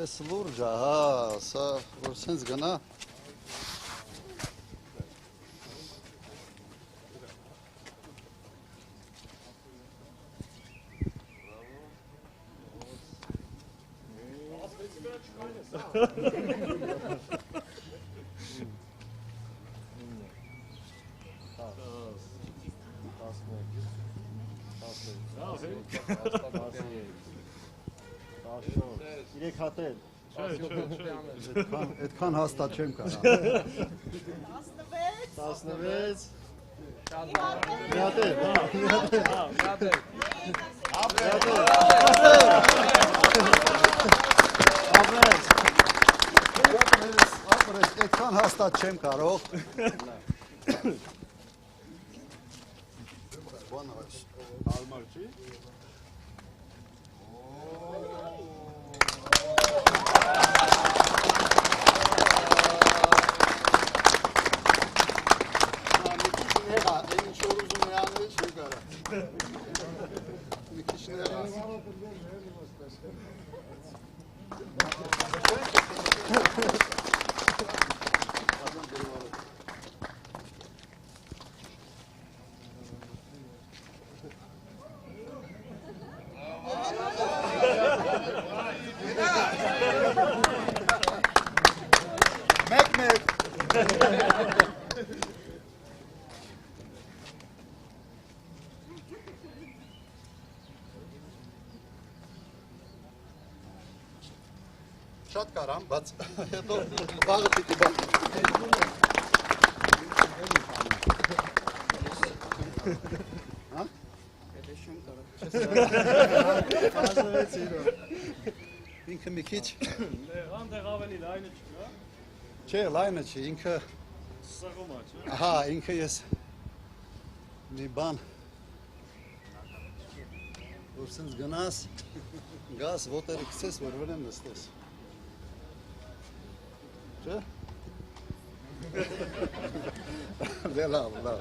Էս լուրջ է, հա, սա որ սենց գնա։ Իրեք հատել։ Այդքան հաստատ չեմ կարա։ 16 Այդքան հաստատ չեմ կարող։ Հարմար չի։ Շատ կարամ, բայց հետո վաղը պիտի բան։ Հա? Ինքը մի քիչ։ Այնտեղ ավելի լայնը չկա։ Չէ, լայնը չի, ինքը Սղում է, չէ՞։ Ահա, ինքը ես մի բան որ սենց գնաս, գաս, ոտերը կսես, որ վրեն նստես։ Չէ՞։ Դե լավ, լավ։